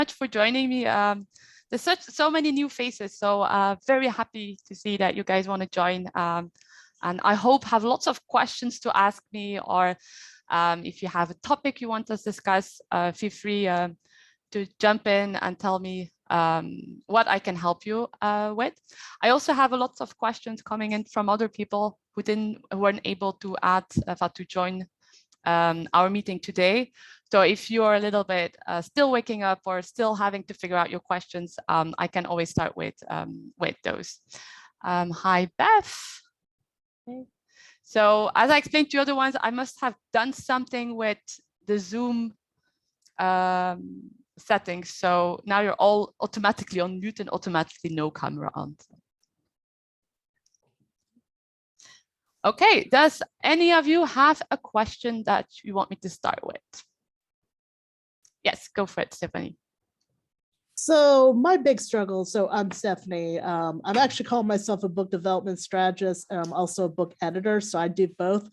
much for joining me. There's so many new faces, so very happy to see that you guys want to join. And I hope have lots of questions to ask me, or if you have a topic you want us to discuss, feel free to jump in and tell me what I can help you with. I also have a lot of questions coming in from other people who weren't able to join our meeting today. So if you're a little bit still waking up or still having to figure out your questions, I can always start with those. Hi, Beth. Okay. So as I explained to the other ones, I must have done something with the Zoom settings. So now you're all automatically on mute and automatically no camera on. Okay, does any of you have a question that you want me to start with? Yes, go for it, Stephanie. So my big struggle, so I'm Stephanie. I'm actually calling myself a book development strategist, and I'm also a book editor, so I do both.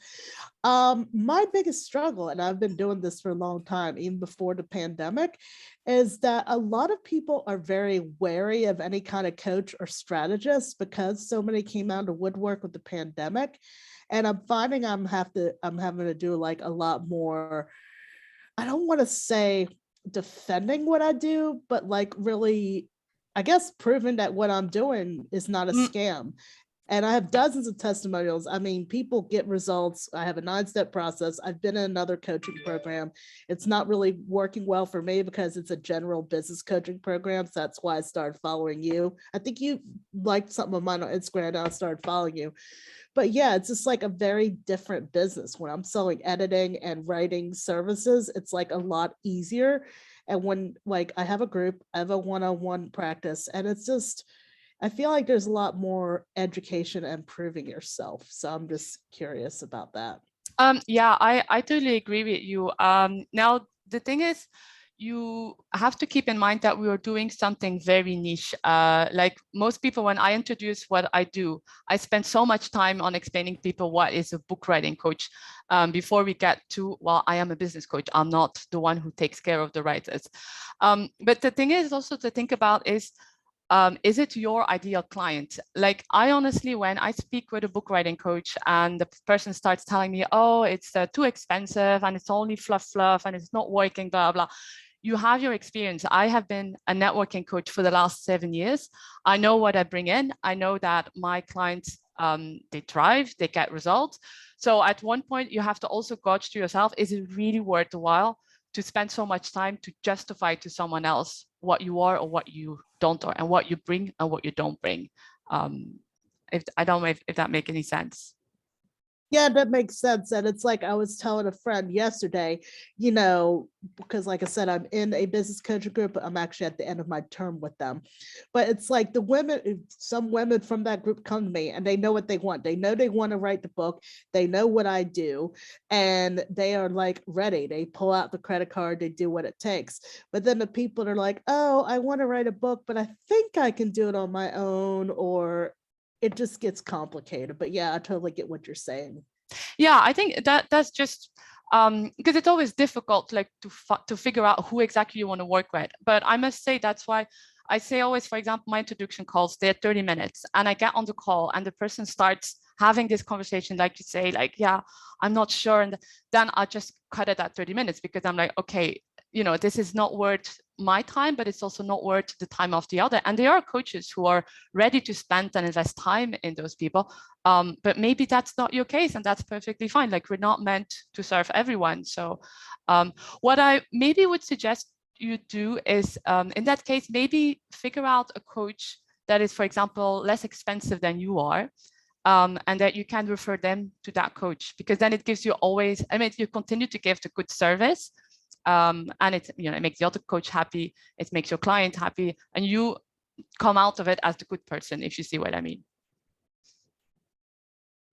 My biggest struggle, and I've been doing this for a long time, even before the pandemic, is that a lot of people are very wary of any kind of coach or strategist because so many came out of woodwork with the pandemic. And I'm finding I'm having to do like a lot more, I don't want to say defending what I do, but like really, I guess, proving that what I'm doing is not a scam. And I have dozens of testimonials. I mean, people get results. I have a 9-step process. I've been in another coaching program. It's not really working well for me because it's a general business coaching program. So that's why I started following you. I think you liked something of mine on Instagram, and I started following you. But yeah, it's just like a very different business. When I'm selling editing and writing services, it's like a lot easier. And when like I have a group, I have a one-on-one practice, and it's just, I feel like there's a lot more education and proving yourself. So I'm just curious about that. Yeah, I totally agree with you. Now, the thing is, you have to keep in mind that we are doing something very niche. Like most people, when I introduce what I do, I spend so much time on explaining to people what is a book writing coach before we get to, well, I am a business coach. I'm not the one who takes care of the writers. But the thing is also to think about is it your ideal client? Like I honestly, when I speak with a book writing coach and the person starts telling me, oh, it's too expensive and it's only fluff and it's not working, blah, blah. You have your experience. I have been a networking coach for the last 7 years. I know what I bring in. I know that my clients, they thrive, they get results. So at one point you have to also gauge to yourself, is it really worth the while to spend so much time to justify to someone else what you are or what you don't are, and what you bring and what you don't bring? If I don't know if that makes any sense. Yeah, that makes sense. And it's like I was telling a friend yesterday, you know, because like I said, I'm in a business coaching group, but I'm actually at the end of my term with them. But it's like the women, some women from that group come to me and they know what they want. They know they want to write the book. They know what I do. And they are like ready. They pull out the credit card, they do what it takes. But then the people are like, oh, I want to write a book, but I think I can do it on my own, or it just gets complicated. But yeah, I totally get what you're saying. Yeah, I think that's just because it's always difficult, like to figure out who exactly you want to work with. But I must say that's why I say always, for example, my introduction calls, they're 30 minutes, and I get on the call and the person starts having this conversation, like you say, like, yeah, I'm not sure, and then I just cut it at 30 minutes because I'm like, okay, you know, this is not worth my time, but it's also not worth the time of the other. And there are coaches who are ready to spend and invest time in those people. But maybe that's not your case, and that's perfectly fine. Like, we're not meant to serve everyone. So what I maybe would suggest you do is, in that case, maybe figure out a coach that is, for example, less expensive than you are. And that you can refer them to that coach, because then it gives you always, I mean, you continue to give the good service, and it, you know, it makes the other coach happy, it makes your client happy, and you come out of it as the good person, if you see what I mean.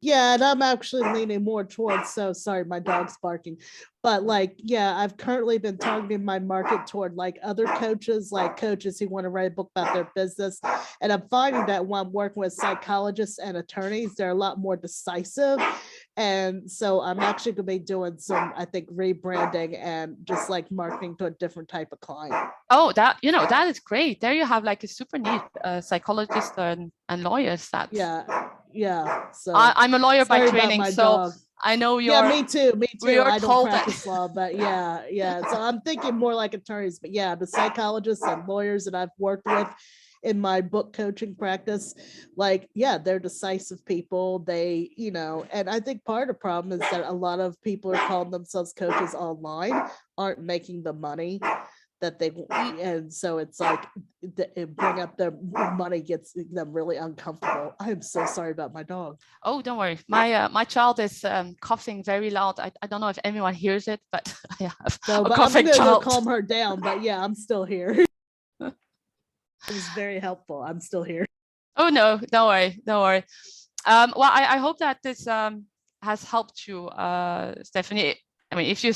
Yeah, and I'm actually leaning more towards, so sorry, my dog's barking. But like, yeah, I've currently been targeting my market toward like other coaches, like coaches who want to write a book about their business. And I'm finding that when I'm working with psychologists and attorneys, they're a lot more decisive. And so I'm actually going to be doing some, I think, rebranding and just like marketing to a different type of client. Oh, that, you know, that is great. There you have like a super neat psychologist and lawyers. That's, Yeah. So I'm a lawyer by sorry about training, my so dog. I know Yeah, you're, me too. Me we too. are I don't told that. practice law, but yeah. So I'm thinking more like attorneys, but yeah, the psychologists and lawyers that I've worked with in my book coaching practice, like, yeah, they're decisive people. They, you know, and I think part of the problem is that a lot of people are calling themselves coaches online, aren't making the money that they, and so it's like it bring up their money gets them really uncomfortable. I am so sorry about my dog. Oh, don't worry. My child is coughing very loud. I don't know if anyone hears it, but I have No, a but I'm coughing gonna go child. calm her down. But yeah, I'm still here. It was very helpful. I'm still here. Oh no, don't worry, don't worry. Well, I hope that this has helped you, Stephanie. I mean, if your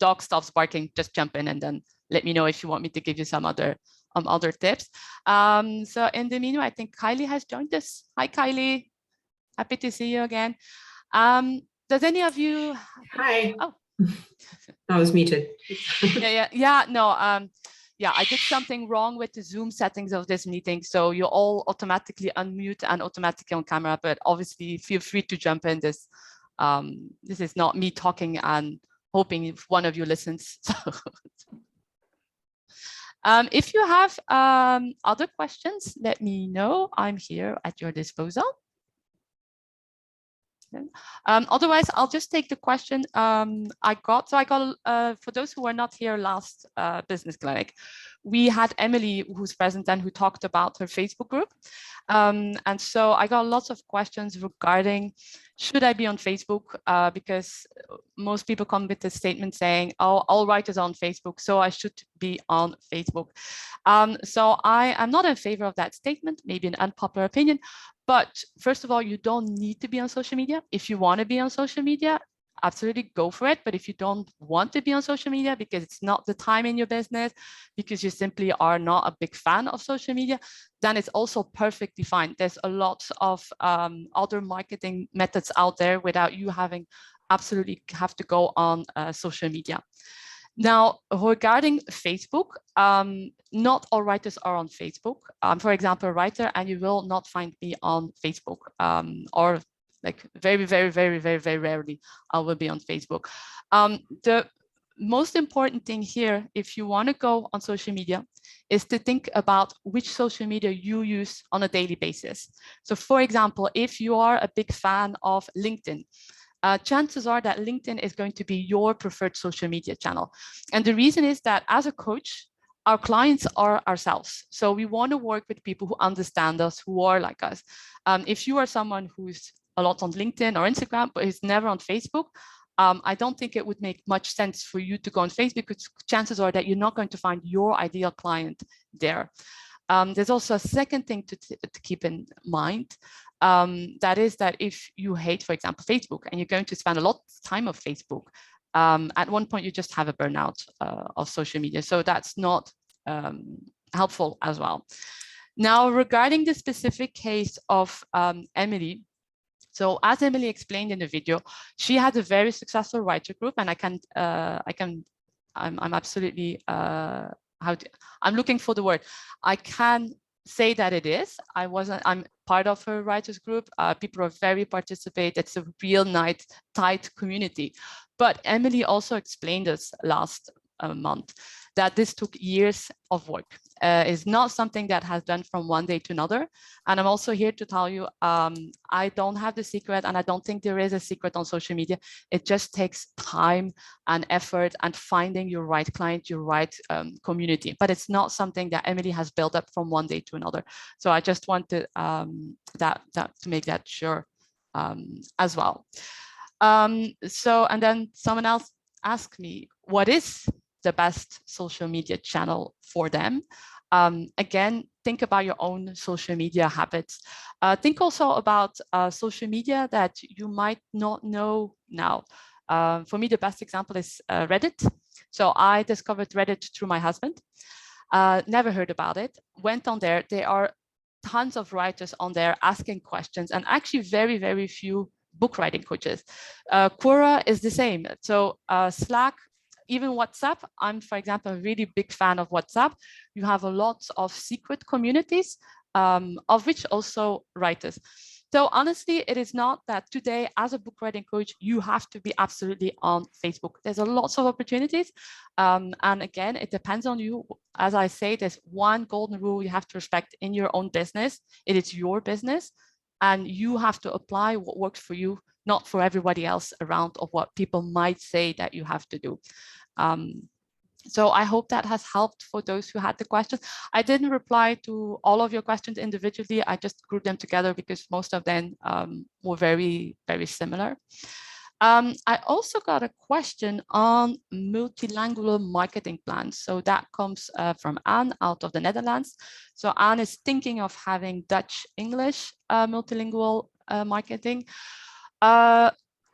dog stops barking, just jump in and then let me know if you want me to give you some other tips. So in the meanwhile, I think Kylie has joined us. Hi, Kylie. Happy to see you again. Does any of you? Hi. Oh, I was muted. yeah. No. Yeah, I did something wrong with the Zoom settings of this meeting. So you all automatically unmute and automatically on camera, but obviously feel free to jump in. This is not me talking and hoping if one of you listens. If you have other questions, let me know. I'm here at your disposal. Otherwise, I'll just take the question I got. So I got, for those who were not here last business clinic, we had Emily who's present and who talked about her Facebook group. And so I got lots of questions regarding, should I be on Facebook? Because most people come with a statement saying, oh, all writers are on Facebook, so I should be on Facebook. So I am not in favor of that statement, maybe an unpopular opinion. But first of all, you don't need to be on social media. If you want to be on social media, absolutely go for it. But if you don't want to be on social media because it's not the time in your business, because you simply are not a big fan of social media, then it's also perfectly fine. There's a lot of other marketing methods out there without you having absolutely have to go on social media. Now, regarding Facebook, not all writers are on Facebook. For example, a writer, and you will not find me on Facebook, or like very, very, very, very, very rarely I will be on Facebook. The most important thing here, if you want to go on social media, is to think about which social media you use on a daily basis. So for example, if you are a big fan of LinkedIn, chances are that LinkedIn is going to be your preferred social media channel. And the reason is that as a coach, our clients are ourselves. So we want to work with people who understand us, who are like us. If you are someone who's a lot on LinkedIn or Instagram, but is never on Facebook, I don't think it would make much sense for you to go on Facebook, because chances are that you're not going to find your ideal client there. There's also a second thing to keep in mind. That is that if you hate, for example, Facebook, and you're going to spend a lot of time on Facebook, at one point you just have a burnout of social media. So that's not helpful as well. Now, regarding the specific case of Emily, so as Emily explained in the video, she had a very successful writer group, and I'm absolutely I'm looking for the word. I can say that it is. I'm part of her writers group. People are very participate. It's a real nice, tight community. But Emily also explained us last month that this took years of work. It's not something that has done from one day to another. And I'm also here to tell you, I don't have the secret, and I don't think there is a secret on social media. It just takes time and effort and finding your right client, your right community. But it's not something that Emily has built up from one day to another. So I just wanted to make that sure as well. So, and then someone else asked me, what is the best social media channel for them? Again, think about your own social media habits. Think also about social media that you might not know now. For me, the best example is Reddit. So I discovered Reddit through my husband. Never heard about it. Went on there. There are tons of writers on there asking questions, and actually very, very few book writing coaches. Quora is the same. So Slack, even WhatsApp, I'm, for example, a really big fan of WhatsApp. You have a lot of secret communities, of which also writers. So honestly, it is not that today, as a book writing coach, you have to be absolutely on Facebook. There's a lots of opportunities. And again, it depends on you. As I say, there's one golden rule you have to respect in your own business. It is your business, and you have to apply what works for you, not for everybody else around, or what people might say that you have to do. So I hope that has helped for those who had the questions. I didn't reply to all of your questions individually. I just grouped them together because most of them were very, very similar. I also got a question on multilingual marketing plans. So that comes from Anne out of the Netherlands. So Anne is thinking of having Dutch-English multilingual marketing.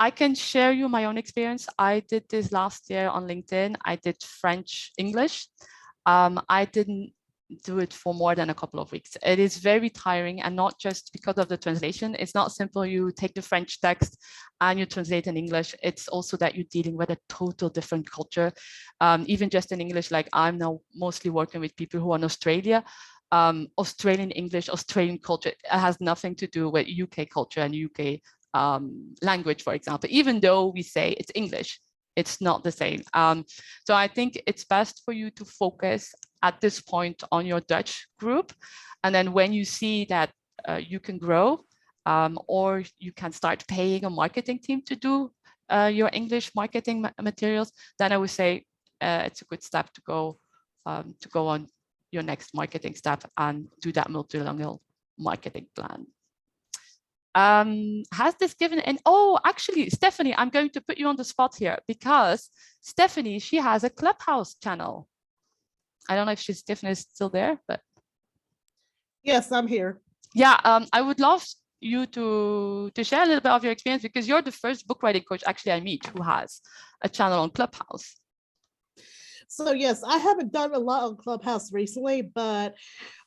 I can share you my own experience. I did this last year on LinkedIn. I did French, English. I didn't do it for more than a couple of weeks. It is very tiring, and not just because of the translation. It's not simple. You take the French text and you translate in English. It's also that you're dealing with a total different culture. Even just in English, like I'm now mostly working with people who are in Australia. Australian English, Australian culture, it has nothing to do with UK culture and UK language, for example. Even though we say it's English, it's not the same. So I think it's best for you to focus at this point on your Dutch group. And then when you see that you can grow, or you can start paying a marketing team to do your English marketing materials, then I would say it's a good step to go on your next marketing step and do that multilingual marketing plan. Has this given an, oh, actually, Stephanie, I'm going to put you on the spot here because Stephanie, she has a Clubhouse channel. I don't know if Stephanie is still there, but. Yes, I'm here. Yeah, I would love you to share a little bit of your experience because you're the first book writing coach actually I meet who has a channel on Clubhouse. So yes, I haven't done a lot on Clubhouse recently, but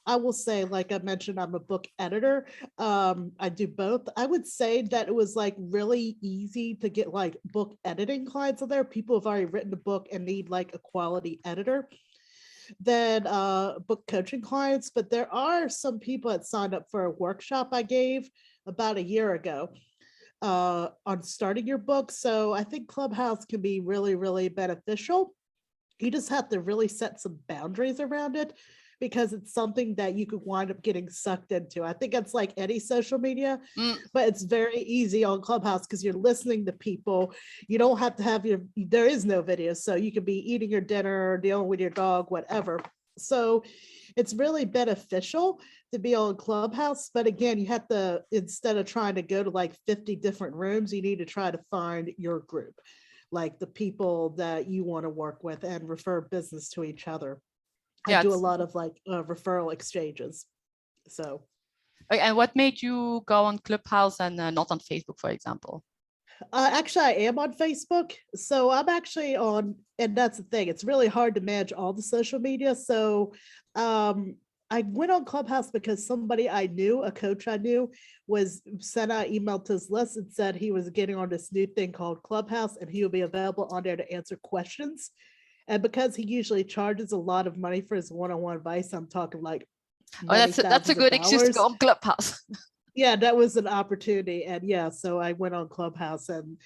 I will say, like I mentioned, I'm a book editor. I do both. I would say that it was like really easy to get like book editing clients on there. People have already written a book and need like a quality editor than book coaching clients. But there are some people that signed up for a workshop I gave about a year ago on starting your book. So I think Clubhouse can be really, really beneficial. You just have to really set some boundaries around it because it's something that you could wind up getting sucked into. I think it's like any social media, but it's very easy on Clubhouse because you're listening to people. You don't have to have there is no video. So you could be eating your dinner, dealing with your dog, whatever. So it's really beneficial to be on Clubhouse. But again, you have to, instead of trying to go to like 50 different rooms, you need to try to find your group, like the people that you want to work with and refer business to each other. I do a lot of like referral exchanges. So. And what made you go on Clubhouse and not on Facebook, for example? Actually, I am on Facebook. So I'm actually on, and that's the thing, it's really hard to manage all the social media. So I went on Clubhouse because somebody I knew, a coach I knew, was sent out email to his list and said he was getting on this new thing called Clubhouse and he will be available on there to answer questions. And because he usually charges a lot of money for his one-on-one advice, I'm talking like that's a good excuse to go on Clubhouse. Yeah, that was an opportunity. And yeah, so I went on Clubhouse. And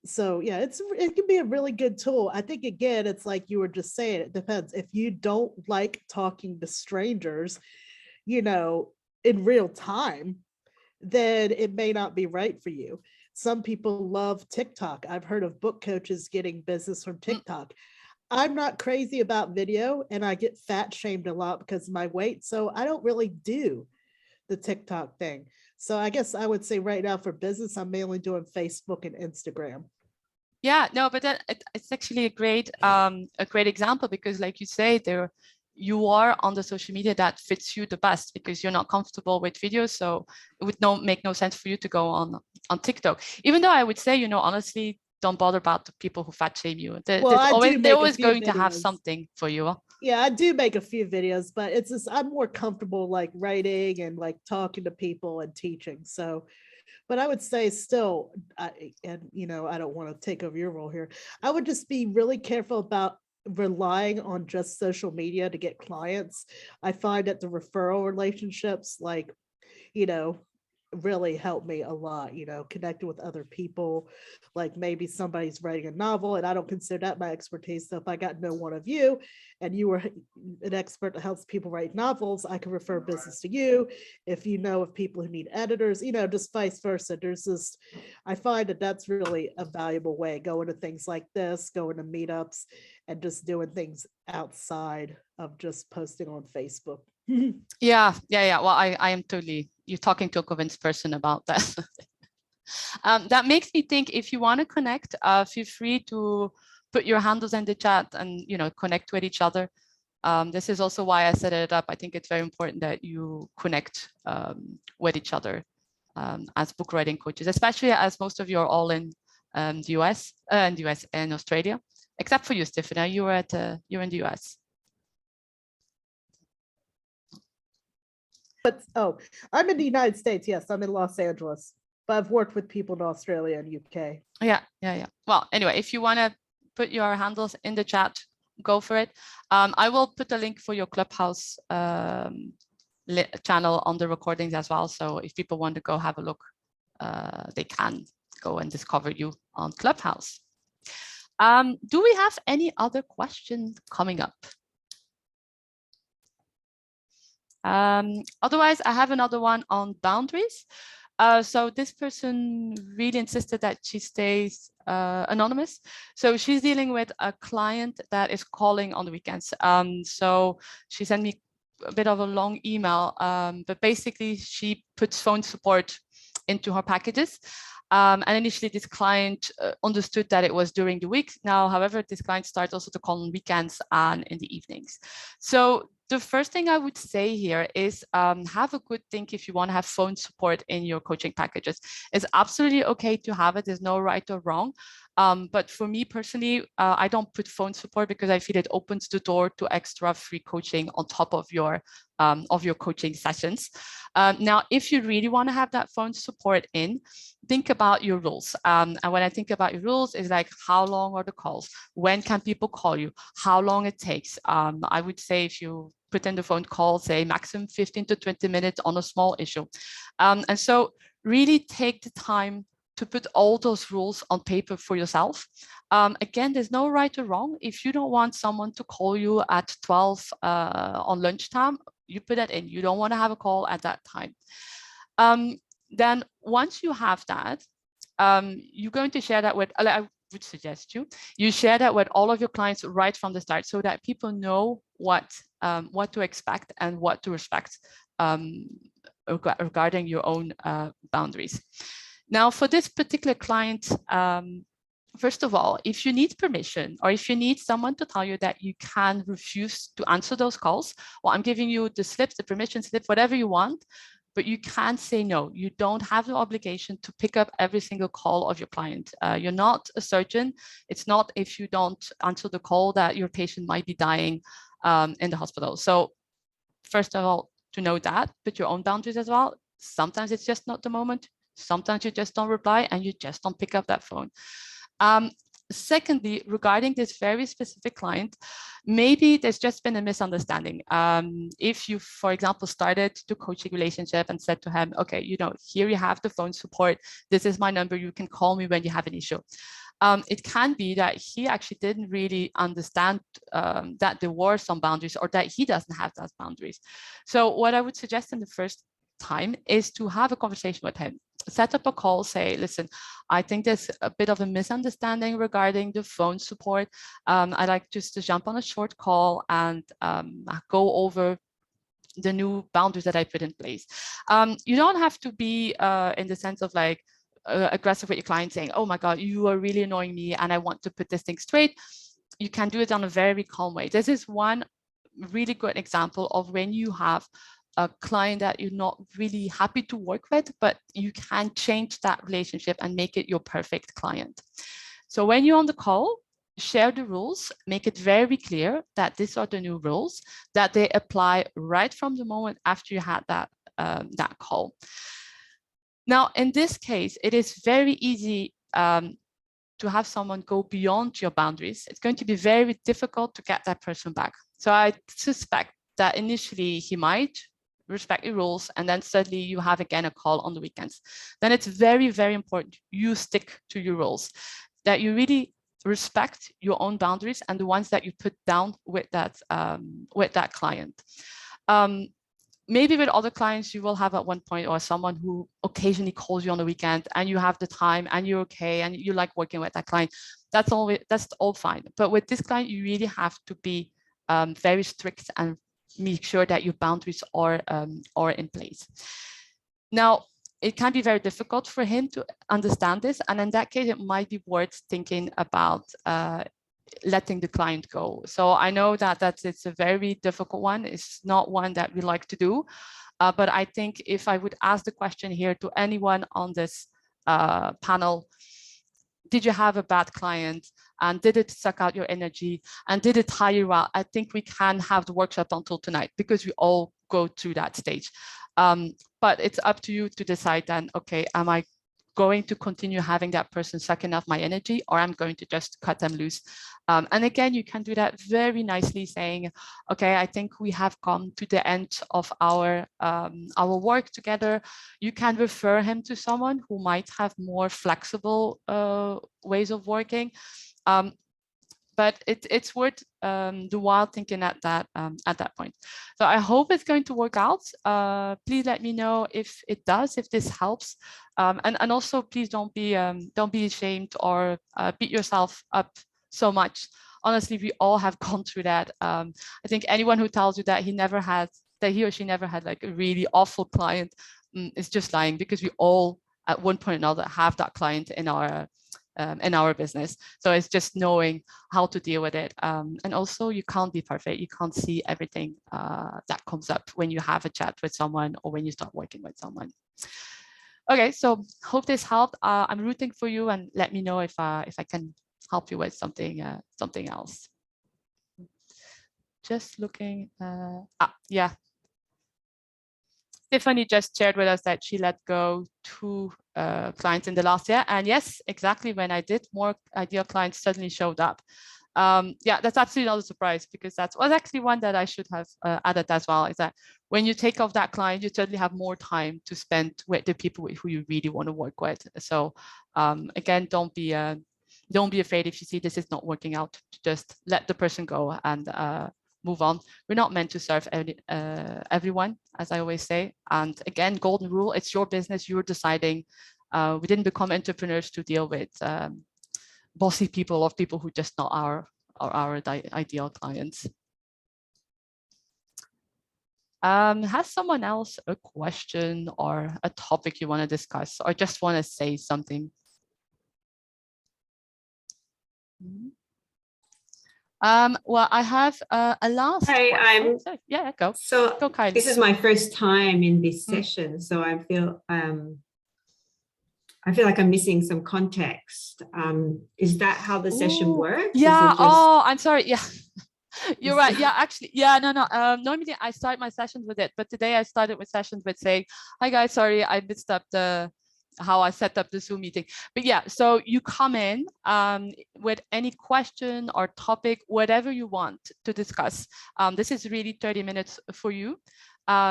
so yeah, it can be a really good tool. I think again, it's like you were just saying, it depends. If you don't like talking to strangers, you know, in real time, then it may not be right for you. Some people love TikTok. I've heard of book coaches getting business from TikTok. I'm not crazy about video, and I get fat shamed a lot because of my weight. So I don't really do the TikTok thing. So I guess I would say right now for business, I'm mainly doing Facebook and Instagram. Yeah, no, but it's actually a great example because, like you say, there you are on the social media that fits you the best, because you're not comfortable with videos. So it would make no sense for you to go on TikTok. Even though I would say, honestly, don't bother about the people who fat shame you. They're always going to have something for you. Yeah, I do make a few videos, but it's just I'm more comfortable like writing and like talking to people and teaching. So, but I would say still, I don't want to take over your role here. I would just be really careful about relying on just social media to get clients. I find that the referral relationships, like, really helped me a lot, connecting with other people. Like maybe somebody's writing a novel and I don't consider that my expertise. So if I got to know one of you and you were an expert that helps people write novels, I can refer business to you. If you know of people who need editors, just vice versa. I find that that's really a valuable way, going to things like this, going to meetups, and just doing things outside of just posting on Facebook. Yeah. Well, I am totally, you're talking to a convinced person about that. That makes me think, if you want to connect, feel free to put your handles in the chat and, connect with each other. This is also why I set it up. I think it's very important that you connect with each other as book writing coaches, especially as most of you are all in the US and Australia, except for you, Stephanie. You're in the US. But I'm in the United States. Yes, I'm in Los Angeles, but I've worked with people in Australia and UK. Yeah. Well, anyway, if you want to put your handles in the chat, go for it. I will put a link for your Clubhouse channel on the recordings as well. So if people want to go have a look, they can go and discover you on Clubhouse. Do we have any other questions coming up? Otherwise, I have another one on boundaries. So this person really insisted that she stays anonymous. So she's dealing with a client that is calling on the weekends. So she sent me a bit of a long email, but basically she puts phone support into her packages. And initially this client understood that it was during the week. Now, however, this client starts also to call on weekends and in the evenings. So the first thing I would say here is have a good think if you want to have phone support in your coaching packages. It's absolutely okay to have it. There's no right or wrong. But for me personally, I don't put phone support because I feel it opens the door to extra free coaching on top of your coaching sessions. Now, if you really want to have that phone support in, think about your rules. And when I think about your rules, it's like, how long are the calls? When can people call you? How long it takes? I would say if you put in the phone call, say maximum 15 to 20 minutes on a small issue. And so really take the time to put all those rules on paper for yourself. Again, there's no right or wrong. If you don't want someone to call you at 12 on lunchtime, you put that in. You don't want to have a call at that time. Then once you have that, you're going to share that with, I would suggest you share that with all of your clients right from the start, so that people know what to expect and what to respect regarding your own boundaries. Now, for this particular client, first of all, if you need permission or if you need someone to tell you that you can refuse to answer those calls, well, I'm giving you the slip, the permission slip, whatever you want, but you can't say no. You don't have the obligation to pick up every single call of your client. You're not a surgeon. It's not if you don't answer the call that your patient might be dying in the hospital. So first of all, to know that, put your own boundaries as well. Sometimes it's just not the moment. Sometimes you just don't reply and you just don't pick up that phone. Secondly, regarding this very specific client, maybe there's just been a misunderstanding. If you, for example, started the coaching relationship and said to him, okay, here you have the phone support. This is my number. You can call me when you have an issue. It can be that he actually didn't really understand that there were some boundaries, or that he doesn't have those boundaries. So what I would suggest in the first time is to have a conversation with him. Set up a call, say, listen, I think there's a bit of a misunderstanding regarding the phone support. I'd like just to jump on a short call and go over the new boundaries that I put in place. You don't have to be in the sense of like aggressive with your client saying, oh my God, you are really annoying me and I want to put this thing straight. You can do it on a very calm way. This is one really good example of when you have a client that you're not really happy to work with, but you can change that relationship and make it your perfect client. So when you're on the call, share the rules, make it very clear that these are the new rules, that they apply right from the moment after you had that call. Now, in this case, it is very easy to have someone go beyond your boundaries. It's going to be very difficult to get that person back. So I suspect that initially he might respect your rules, and then suddenly you have again a call on the weekends. Then it's very, very important you stick to your rules, that you really respect your own boundaries and the ones that you put down with that client. Maybe with other clients, you will have at one point or someone who occasionally calls you on the weekend and you have the time and you're okay and you like working with that client. That's all fine. But with this client, you really have to be very strict and make sure that your boundaries are in place. Now, it can be very difficult for him to understand this. And in that case, it might be worth thinking about letting the client go. So I know that it's a very difficult one. It's not one that we like to do. But I think if I would ask the question here to anyone on this panel, did you have a bad client? And did it suck out your energy? And did it tire you out? I think we can have the workshop until tonight because we all go through that stage. But it's up to you to decide then, okay, am I going to continue having that person sucking up my energy, or I'm going to just cut them loose? And again, you can do that very nicely, saying, okay, I think we have come to the end of our work together. You can refer him to someone who might have more flexible ways of working. But it's worth the while thinking at that point. So I hope it's going to work out. Please let me know if it does, if this helps, and also please don't be ashamed or beat yourself up so much. Honestly, we all have gone through that. I think anyone who tells you that he or she never had like a really awful client is just lying, because we all at one point or another have that client in our business. So it's just knowing how to deal with it. And also, you can't be perfect. You can't see everything that comes up when you have a chat with someone or when you start working with someone. Okay, so hope this helped. I'm rooting for you, and let me know if I can help you with something else. Just looking. Yeah. Tiffany just shared with us that she let go 2 clients in the last year. And yes, exactly, when I did, more ideal clients suddenly showed up. Yeah, that's absolutely not a surprise, because that was actually one that I should have added as well, is that when you take off that client, you certainly have more time to spend with the people who you really want to work with. So again, don't be afraid if you see this is not working out. Just let the person go and move on. We're not meant to serve everyone, as I always say. And again, golden rule, it's your business, you're deciding. We didn't become entrepreneurs to deal with bossy people or people who just not our ideal clients. Has someone else a question or a topic you want to discuss, or just want to say something? Well, I have a last. Hi, yeah, go. So go, Kylie. This is my first time in this session, so I feel like I'm missing some context. Is that how the session works? Yeah. Oh, I'm sorry. Yeah. You're right. Yeah, actually, yeah, no. Normally I start my sessions with it, but today I started with sessions with saying, "Hi guys, sorry, I missed up how I set up the Zoom meeting." But yeah, so you come in with any question or topic, whatever you want to discuss. This is really 30 minutes for you.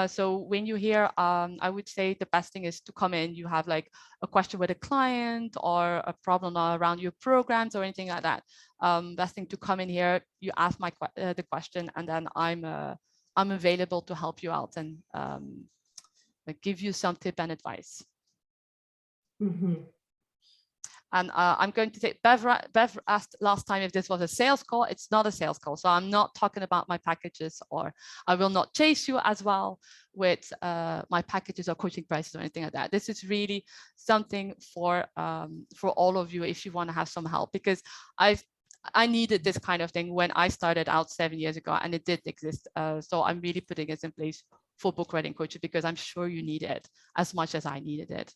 So when you hear, I would say the best thing is to come in. You have like a question with a client or a problem around your programs or anything like that. Best thing to come in here. You ask the question, and then I'm available to help you out and give you some tip and advice. And I'm going to take, Bev asked last time if this was a sales call. It's not a sales call. So I'm not talking about my packages, or I will not chase you as well with my packages or coaching prices or anything like that. This is really something for all of you if you want to have some help, because I needed this kind of thing when I started out 7 years ago, and it did exist. So I'm really putting this in place for book writing coaches, because I'm sure you need it as much as I needed it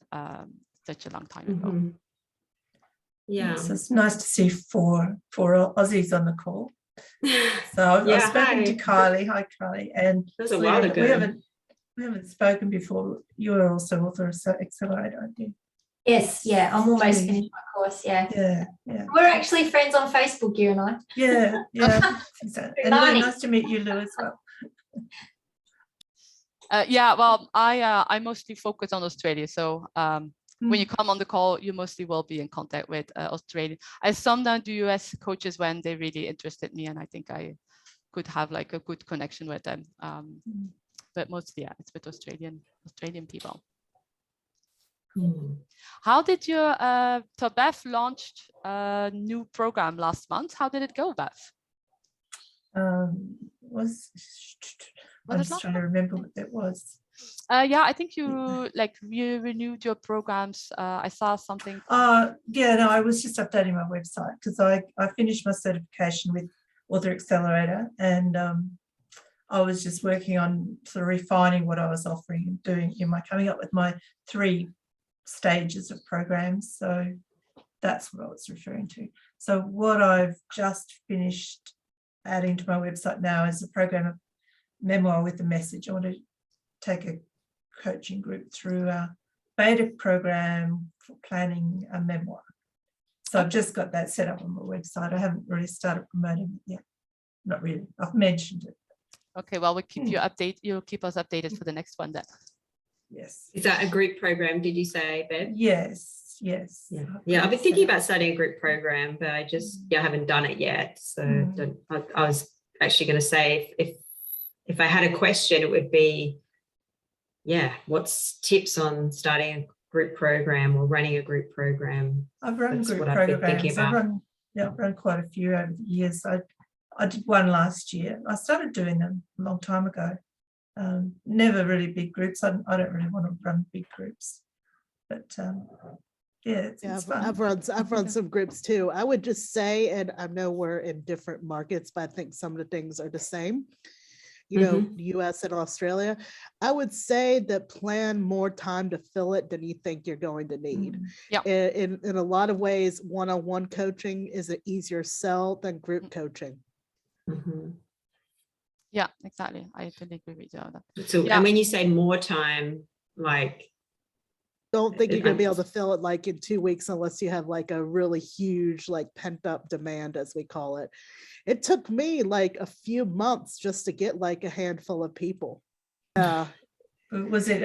such a long time ago. Mm-hmm. Yeah. So it's nice to see four Aussies on the call. So I've spoken to Kylie. Hi, Kylie. And that was a while ago. We haven't spoken before. You're also author of Accelerate, aren't you? Yes, yeah, I'm almost finished my course, yeah. Yeah. We're actually friends on Facebook, you and I. Yeah. And really nice to meet you, Lou, as well. Well, I mostly focus on Australia. So when you come on the call, you mostly will be in contact with Australia. I sometimes do US coaches when they really interested me, and I think I could have like a good connection with them. But mostly, it's with Australian people. How did you, so Beth launched a new program last month. How did it go, Beth? I'm just trying to remember what it was. I think you renewed your programs. I saw something. I was just updating my website because I finished my certification with Author Accelerator, and I was just working on sort of refining what I was offering and doing, coming up with my 3 stages of programs. So that's what I was referring to. So what I've just finished adding to my website now is a program of Memoir with a Message. I want to take a coaching group through a beta program for planning a memoir. So I've just got that set up on my website. I haven't really started promoting it yet. Not really. I've mentioned it. Okay, well, we'll keep you updated. You'll keep us updated for the next one then. Yes. Is that a group program, did you say, Bev? Yes. Yeah, I've been thinking about starting a group program, but I haven't done it yet. So I was actually going to say if I had a question, it would be, what's tips on starting a group program or running a group program? I've run That's group what I've been thinking programs. about. I've run quite a few over the years. I did one last year. I started doing them a long time ago. Never really big groups. I don't really want to run big groups, but it's fun. I've run some groups too. I would just say, and I know we're in different markets, but I think some of the things are the same. US and Australia. I would say that plan more time to fill it than you think you're going to need. In a lot of ways, one-on-one coaching is an easier sell than group coaching. Yeah, exactly. I totally agree with you on that. So, and when you say more time, like, don't think you're going to be able to fill it like in 2 weeks unless you have like a really huge, like pent up demand, as we call it. It took me like a few months just to get like a handful of people. Was it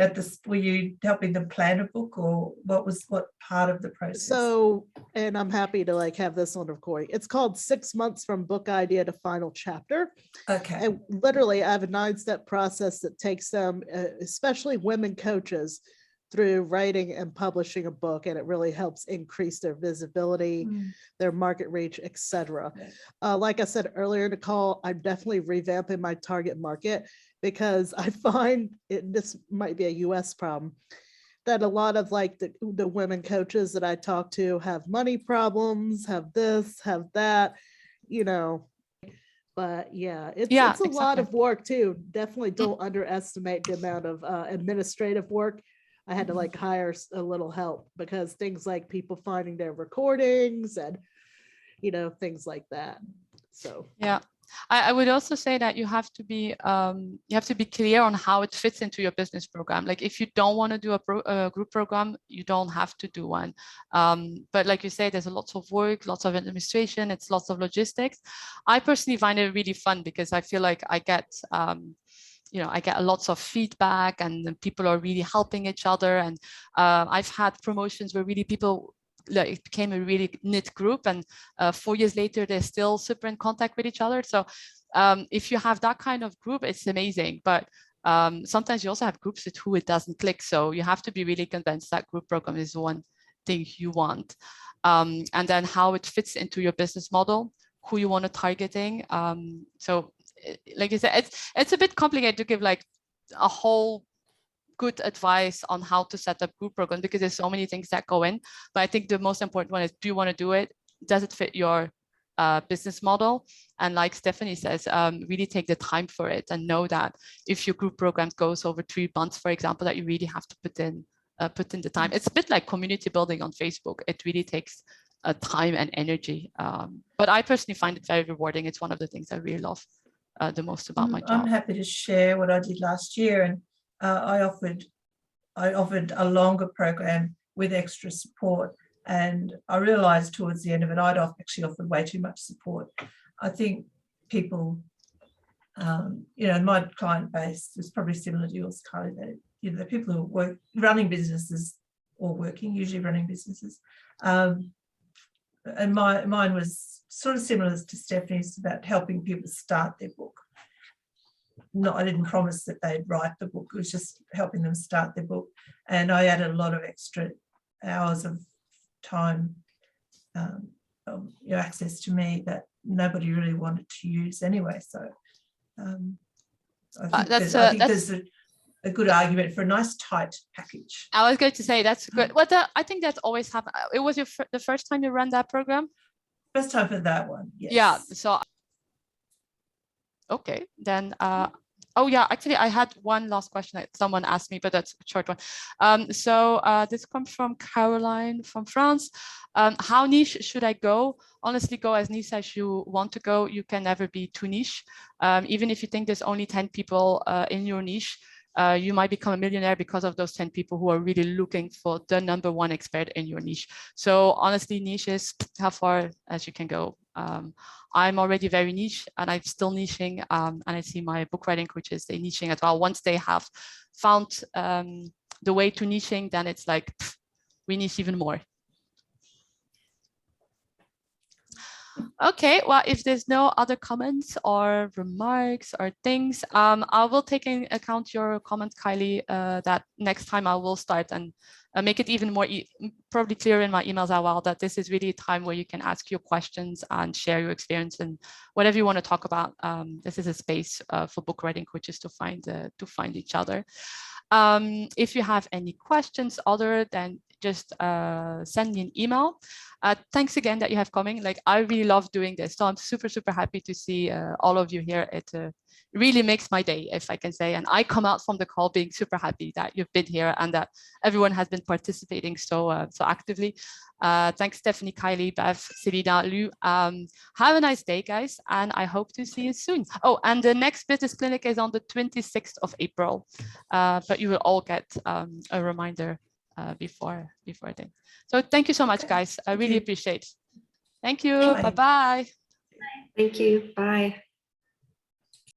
were you helping them plan a book, or what part of the process? So, and I'm happy to like have this on recording. It's called 6 months from book idea to final chapter. Okay. And literally I have a 9-step process that takes them, especially women coaches, through writing and publishing a book, and it really helps increase their visibility, their market reach, etc. Like I said earlier in the call, I'm definitely revamping my target market, because I find this might be a US problem, that a lot of like the women coaches that I talk to have money problems, have this, have that, but it's a lot of work too. Definitely don't underestimate the amount of administrative work. I had to like hire a little help, because things like people finding their recordings and, things like that. So, I would also say that you have to be clear on how it fits into your business program. Like if you don't want to do a group program, you don't have to do one. But like you say, there's lots of work, lots of administration, it's lots of logistics. I personally find it really fun, because I feel like I get lots of feedback, and people are really helping each other. And I've had promotions where really people, it became a really knit group, and 4 years later, they're still super in contact with each other. So if you have that kind of group, it's amazing. But sometimes you also have groups with who it doesn't click. So you have to be really convinced that group program is one thing you want. And then how it fits into your business model, who you want to targeting. So like you said, it's a bit complicated to give like a whole good advice on how to set up group programs, because there's so many things that go in. But I think the most important one is, do you want to do it? Does it fit your business model. And like Stephanie says, really take the time for it and know that if your group program goes over 3 months, for example, that you really have to put in the time. It's a bit like community building on Facebook. It really takes time and energy. But I personally find it very rewarding. It's one of the things I really love the most about my job. I'm happy to share what I did last year, and I offered a longer program with extra support, and I realised towards the end of it I'd actually offered way too much support. I think people, you know, my client base was probably similar to yours, Kylie. That, you know, the people who work running businesses or working, usually running businesses, and mine was sort of similar to Stephanie's, about helping people start their book. I didn't promise that they'd write the book. It was just helping them start their book. And I added a lot of extra hours of time, you know, access to me that nobody really wanted to use anyway. So I think there's a good argument for a nice tight package. I was going to say that's good. Well, I think that's always happened. It was the first time you ran that program? First time for that one, yes. Yeah, so okay, then oh yeah, actually I had one last question that someone asked me, but that's a short one. So this comes from Caroline from France. How niche should I go? Honestly, go as niche as you want to go. You can never be too niche. Even if you think there's only 10 people in your niche, you might become a millionaire because of those 10 people who are really looking for the #1 expert in your niche. So honestly, niche is how far as you can go. I'm already very niche and I'm still niching, and I see my book writing coaches, they niching as well. Once they have found the way to niching, then it's like, we niche even more. Okay, well, if there's no other comments or remarks or things, I will take in account your comment, Kylie, that next time I will start and make it even more probably clear in my emails as well, that this is really a time where you can ask your questions and share your experience and whatever you want to talk about. This is a space for book writing coaches to find each other. If you have any questions other than just send me an email. Thanks again that you have coming. Like, I really love doing this. So I'm super, super happy to see all of you here. It really makes my day, if I can say. And I come out from the call being super happy that you've been here and that everyone has been participating so actively. Thanks, Stephanie, Kylie, Bev, Selina, Lou. Have a nice day, guys. And I hope to see you soon. Oh, and the next business clinic is on the 26th of April. But you will all get a reminder before then. So thank you so much, guys. I really appreciate it. Thank you. Bye-bye. Thank you. Bye.